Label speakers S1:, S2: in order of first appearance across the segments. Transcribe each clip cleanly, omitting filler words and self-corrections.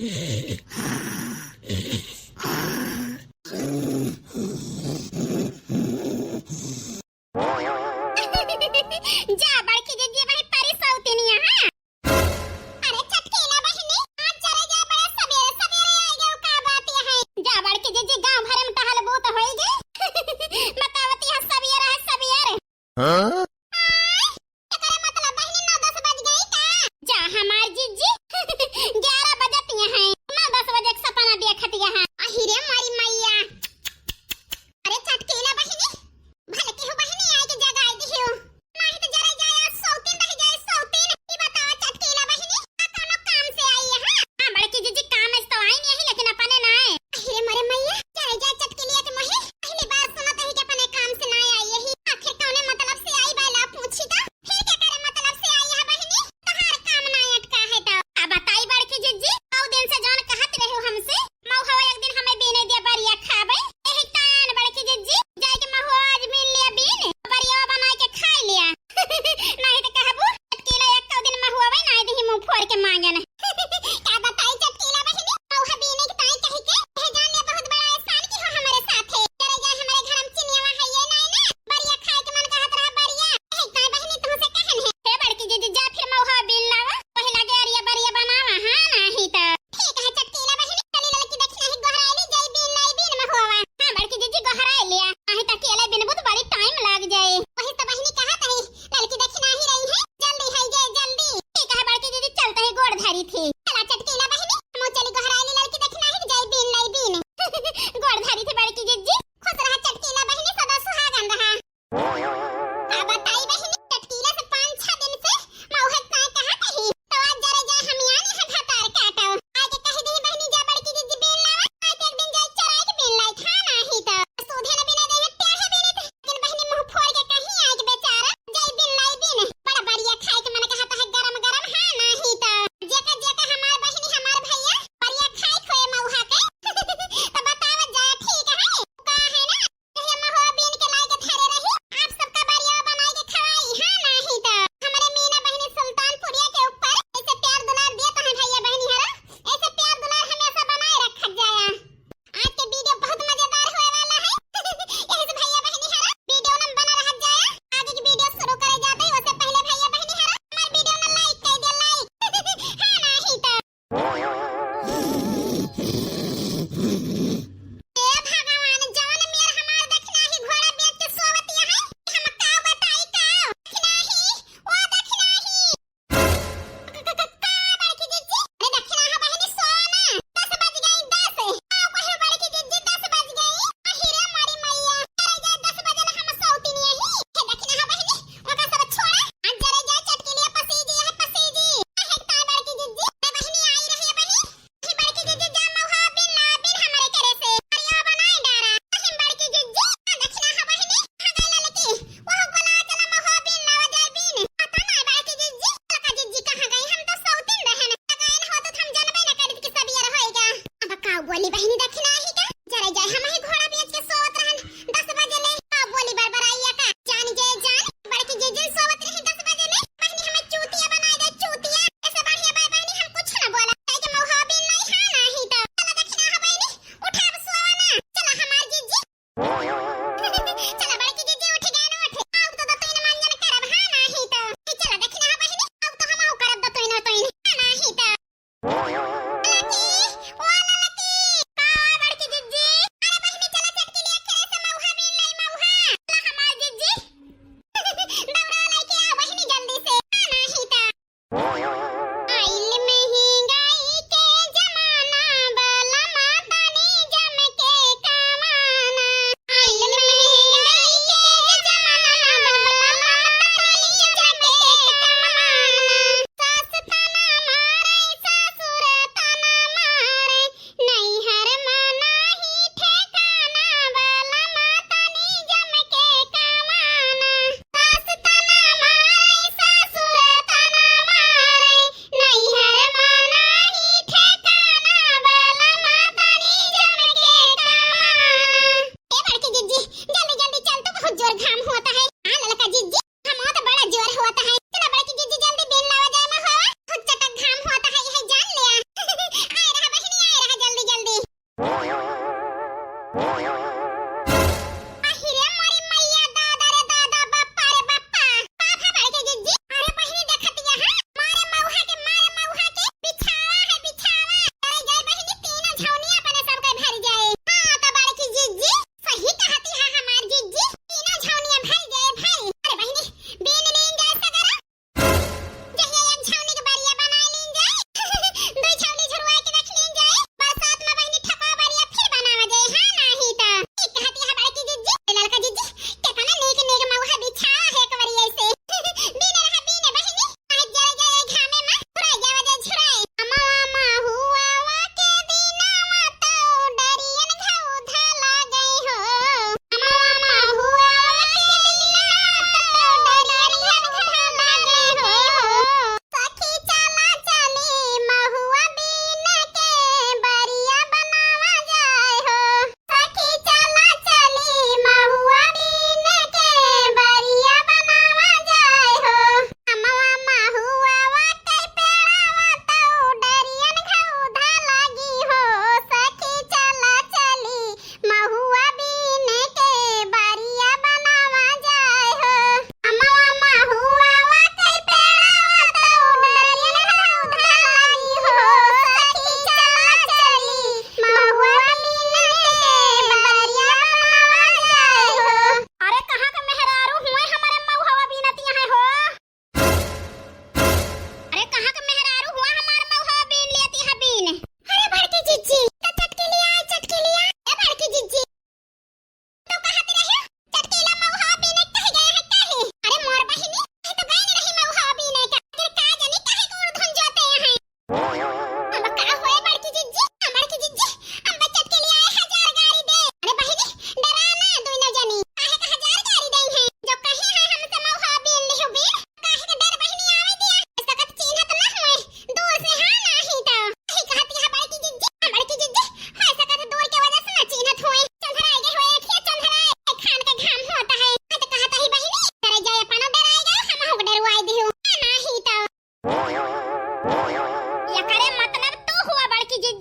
S1: जा बड़की दीदी भाई परिस होती नहीं है। अरे चटकीला बहनी आज चले जा बड़ा सवेरे सवेरे आ गए का बात ये है। जा बड़की दीदी गांव भर में टहल बहुत होई गई बतावती है सवेरे है सवेरे। हां क्या मतलब बहनी 9-10 बज गई का। जा हमार जीजी 11 बजती हैं 9-10 बजे एक सपना देखती है। अहिरे मारी मैया। अरे चटकीला बहनी भले की हो बहनी आई के जगह आई दियो नहीं तो जरा जाए सौतीन रह जाए सौतीन। ई बताओ चटकीला बहनी कोनो काम से आई है। हां बड़की जीजी काम से तो आई नहीं लेकिन अपने ना है। अरे मारे मैया चले जाए चटकीलिया के मोहे पहली बात सुनत है कि अपने काम से ना आई यही आखिर कौने मतलब से आई बाला पूछी तो फिर क्या करे मतलब से आई है बहनी तहार काम ना अटका है तो अब बताई बड़की जीजी औ दिन से जान कहत रहो हमसे मौहा एक दिन हमें बीने दे बरिया खाबे एही कान बड़की जीजी जाए के महुआ आज मिल लिया बीन बरिया बना के खा लिया नहीं तो कहबू चटकीला एक दिन महुआ भाई नहीं दी मुंह फोड़ के मांगे ना क्या बताई चटकीला बहनी मौहा बीने की ताई कह के ए जान ले बहुत बड़ा एहसान की हो हमारे साथ है। चले जाए हमारे घर में चिनियावा है ये नहीं ना बरिया खाए के मन कहत रहा बरिया ए ताई बहनी तुमसे कहन है हे बड़की जीजी जा फिर मौहा बीन लावा पहला गेरिया बरिया बनावा हां नहीं तो ठीक है चटकीला बहनी चली लड़की देखना है गोहराली जाई बीन नहीं बीन महुआ। हां बड़की जीजी गोहरा लिया नहीं तो अकेले बिन बहुत बड़ी टाइम लग जाए वही तो बहनी कहत है लड़की देखना ही रही है जल्दी है जाए जल्दी। ठीक है बड़की दीदी चलते हैं गोड़ धरी थी चला चटकीला बहनी हम चली गोहराली लड़की देखना ही जाए बीन नहीं बीन गोड़ धरी थी बड़की जीजी खुश रहा चटकीला बहनी सदा सुहागन रहा। अब बताई बहनी चटकीला से 5-6 दिन से मौहक ताई कहा कही तो आज जरे जाए हम यानी है घतार काटो आके कह दी बहनी जा बड़की जीजी बीन लावा आज एक दिन जाए चराई के बीन लाई था नहीं तो सूधे न बिना दे प्याहे बिने थे लेकिन बहनी मुंह फोड़ के कहीं आए के बेचारा जाए बीन लाई बीन बड़ा बढ़िया खाए के मन कहता है गरम गरम हां नहीं तो जेका जेका हमार बहनी हमार भैया बढ़िया खाए खोए मौहा के तो बताव जाए ठीक है का है ना कहिया महुआ बीन के लाई के धरे रही आप सबका बढ़िया बनाई के खवाई हां नहीं तो हमारे मीना बहनी सुल्तानपुरिया के ऊपर ऐसे प्यार दुलार दिया तो है भैया बहनी हरा ऐसे प्यार दुलार हमेशा बनाए रखत जाया। आज के वीडियो बहुत मजेदार होने वाला है यही से भैया बहनी हरा वीडियो न बना रह जाया आगे की वीडियो शुरू करे जाते ही उससे पहले भैया बहनी हरा हमारे वीडियो न लाइक कर दे लाइक हां नहीं तो ए भगवान जवन मेर हमार देखना ही घोड़ा बेच के सोवत है हम का बताई का देखना ही ओ देखना ही बड़की जीजी अरे देखना है बहनी सोना 10 बज गई 10 आओ कहे बड़की जीजी 10 बज गई अहिरे मारी मैया अरे जा 10 बजे ना हम सोती नहीं ही हे देखना है बहनी ओका सब छोड़ा आज जरे जा चटकीलिया पसीजी है पसीजी है ताई बड़की जीजी बहनी आई रही है बहनी हे बड़की जीजी जा मौहा बिन ला बिन हमारे करे से बरिया बनाई डारा हम बड़की जीजी देखना है बहनी खगै ललकी वो बोला चला मौहा बिन लावा जाए बिन पता ना बड़की जीजी लका जीजी कहां गई हम तो सौतीन रहन लगाइन हो तो हम जानबे ना करित कि सब यार होएगा। अब का बोली बहनी देखना ही का जरे जाए हम ही घोड़ा बेच के सोवत रहन 10 बजे ले का बोली बरबराइया का जान जाए जान बड़की जीजी सोवत रही 10 बजे ले बहनी हमें चूतिया बनाई दे चूतिया ऐसे बढ़िया भाई बहनी हम कुछ ना बोला कि मौहा बिन नहीं हां नहीं तो चला देखना है बहनी उठा अब सोवना चला हमार जीजी चला बड़की जीजी उठ गए ना उठ आओ तो तोइन मंजन करब हां नहीं तो चला देखना है बहनी आओ तो हम आओ करब तोइन हां नहीं तो लकी ओ लकी का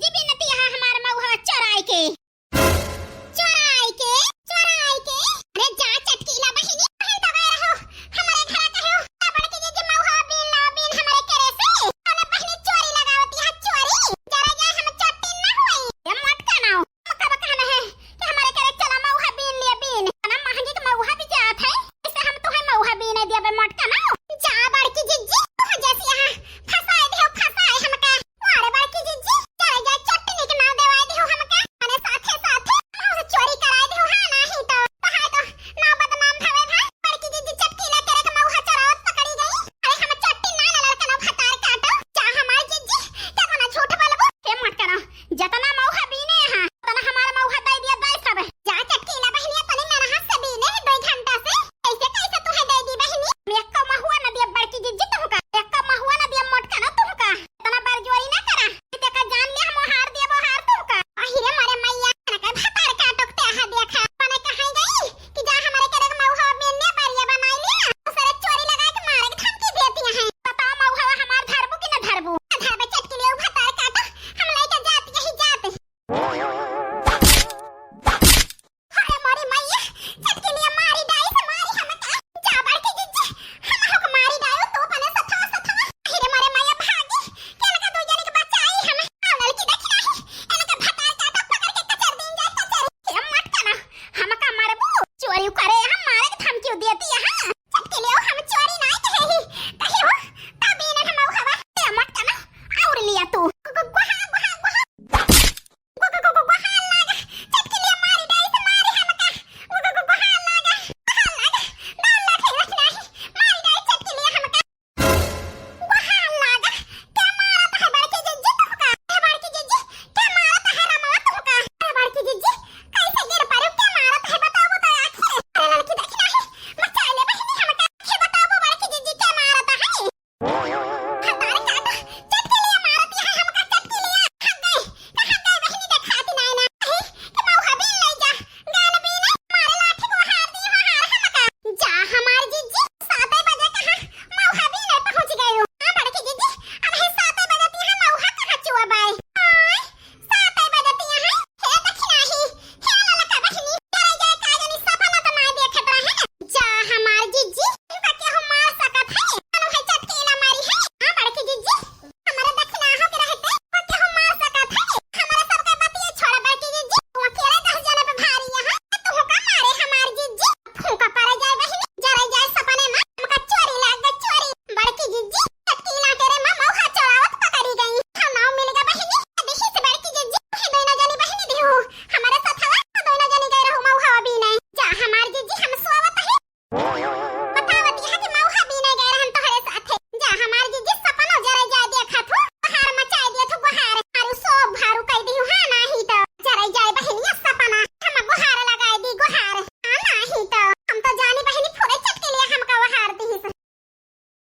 S1: जी